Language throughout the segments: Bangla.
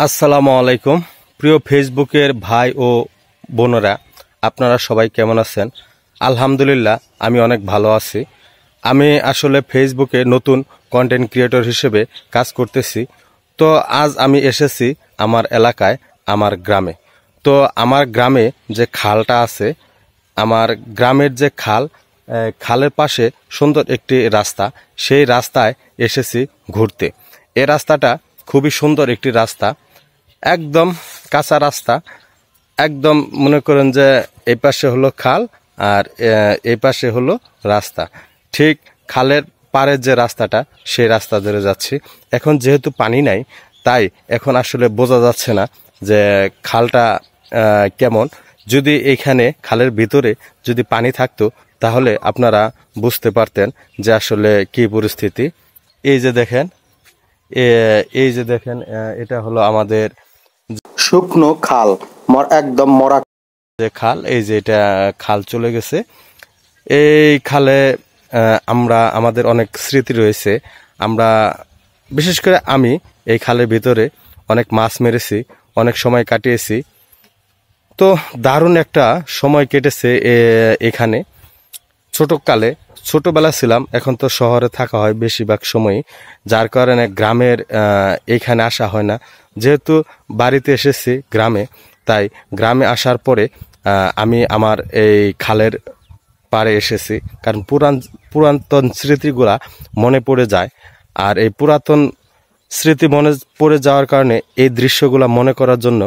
আসসালামু আলাইকুম প্রিয় ফেসবুকের ভাই ও বোনেরা, আপনারা সবাই কেমন আছেন? আলহামদুলিল্লাহ, আমি অনেক ভালো আছি। আমি আসলে ফেসবুকে নতুন কন্টেন্ট ক্রিয়েটর হিসেবে কাজ করতেছি। তো আজ আমি এসেছি আমার এলাকায়, আমার গ্রামে। তো আমার গ্রামে যে খালটা আছে, আমার গ্রামের যে খালের পাশে সুন্দর একটি রাস্তা, সেই রাস্তায় এসেছি ঘুরতে। এই রাস্তাটা খুবই সুন্দর একটি রাস্তা, একদম কাঁচা রাস্তা। একদম মনে করেন যে এই পাশে হলো খাল আর এই পাশে হলো রাস্তা। ঠিক খালের পাড়ের যে রাস্তাটা, সেই রাস্তা ধরে যাচ্ছি। এখন যেহেতু পানি নাই, তাই এখন আসলে বোঝা যাচ্ছে না যে খালটা কেমন। যদি এইখানে খালের ভিতরে যদি পানি থাকতো, তাহলে আপনারা বুঝতে পারতেন যে আসলে কি পরিস্থিতি। এই যে দেখেন, এটা হলো আমাদের শুকনো খাল, একদম মরা যে খাল। এই যে এটা খাল চলে গেছে। এই খালে আমাদের অনেক স্মৃতি রয়েছে। আমরা বিশেষ করে আমি এই খালের ভিতরে অনেক মাছ মেরেছি, অনেক সময় কাটিয়েছি। তো দারুণ একটা সময় কেটেছে এখানে। ছোটবেলা ছিলাম, এখন তো শহরে থাকা হয় বেশিরভাগ সময়ই, যার কারণে গ্রামের এইখানে আসা হয় না। যেহেতু বাড়িতে এসেছি গ্রামে, তাই গ্রামে আসার পরে আমি আমার এই খালের পাড়ে এসেছি, কারণ পুরাতন স্মৃতিগুলা মনে পড়ে যায়। আর এই পুরাতন স্মৃতি মনে পড়ে যাওয়ার কারণে এই দৃশ্যগুলা মনে করার জন্য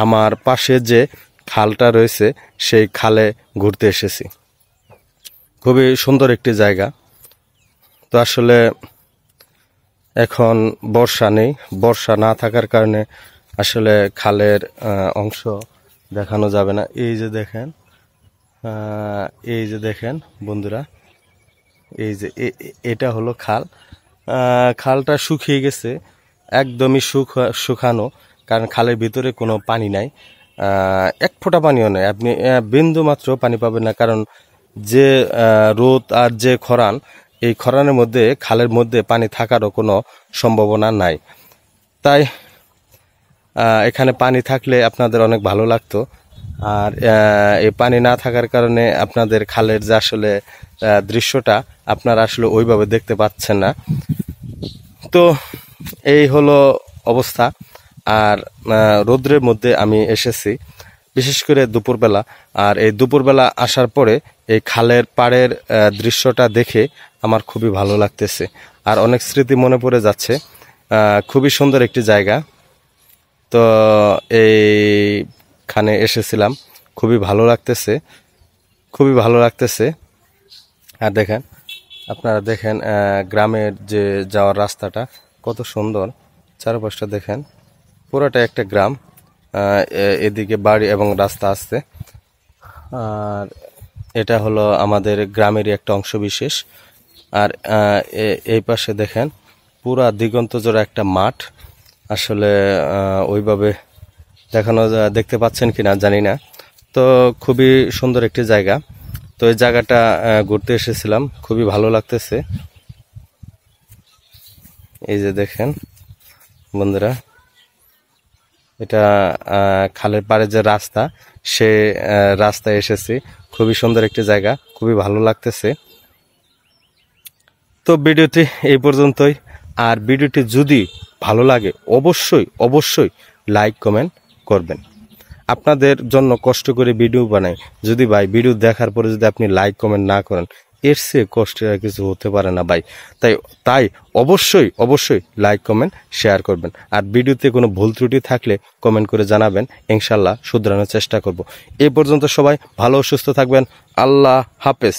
আমার পাশে যে খালটা রয়েছে, সেই খালে ঘুরতে এসেছি। খুবই সুন্দর একটি জায়গা। তো আসলে এখন বর্ষা নেই, বর্ষা না থাকার কারণে আসলে খালের অংশ দেখানো যাবে না। এই যে দেখেন বন্ধুরা, এই যে এটা হলো খাল। খালটা শুকিয়ে গেছে, একদমই শুকানো, কারণ খালের ভিতরে কোনো পানি নাই। এক ফোঁটা পানিও নেই, আপনি বিন্দু মাত্র পানি পাবেন না, কারণ যে রোদ আর যে খরান, এই খরানের মধ্যে খালের মধ্যে পানি থাকারও কোনো সম্ভাবনা নাই। তাই এখানে পানি থাকলে আপনাদের অনেক ভালো লাগতো। আর এই পানি না থাকার কারণে আপনাদের খালের যে আসলে দৃশ্যটা আপনারা আসলে ওইভাবে দেখতে পাচ্ছেন না। তো এই হলো অবস্থা। আর রৌদ্রের মধ্যে আমি এসেছি বিশেষ করে দুপুরবেলা। আর এই দুপুরবেলা আসার পরে এই খালের পাড়ের দৃশ্যটা দেখে আমার খুবই ভালো লাগতেছে, আর অনেক স্মৃতি মনে পড়ে যাচ্ছে। খুবই সুন্দর একটি জায়গা। তো এইখানে এসেছিলাম, খুবই ভালো লাগতেছে। আর দেখেন, আপনারা দেখেন গ্রামের যে যাওয়ার রাস্তাটা কত সুন্দর। চারপাশটা দেখেন, পুরোটা একটা গ্রাম। এদিকে বাড়ি এবং রাস্তা আছে। আর এটা হলো আমাদের গ্রামেরই একটা অংশ বিশেষ। আর এই পাশে দেখেন পুরা দিগন্ত জোড়া একটা মাঠ। আসলে ওইভাবে দেখতে পাচ্ছেন কিনা জানি না। তো খুবই সুন্দর একটি জায়গা। তো এই জায়গাটা ঘুরতে এসেছিলাম, খুবই ভালো লাগতেছে। এই যে দেখেন বন্ধুরা, এটা খালের পাড়ে যে রাস্তা, সে রাস্তায় এসেছি। খুবই সুন্দর একটি জায়গা, খুবই ভালো লাগতেছে। তো ভিডিওটি এই পর্যন্তই। আর ভিডিওটি যদি ভালো লাগে অবশ্যই লাইক কমেন্ট করবেন। আপনাদের জন্য কষ্ট করে ভিডিও বানাই, যদি ভাই ভিডিও দেখার পরে যদি আপনি লাইক কমেন্ট না করেন, এর চেয়ে কষ্টের আর কিছু হতে পারে না ভাই। তাই অবশ্যই লাইক কমেন্ট শেয়ার করবেন। আর ভিডিওতে কোনো ভুল ত্রুটি থাকলে কমেন্ট করে জানাবেন, ইনশাল্লাহ শুধরানোর চেষ্টা করব। এই পর্যন্ত সবাই ভালো ও সুস্থ থাকবেন। আল্লাহ হাফেজ।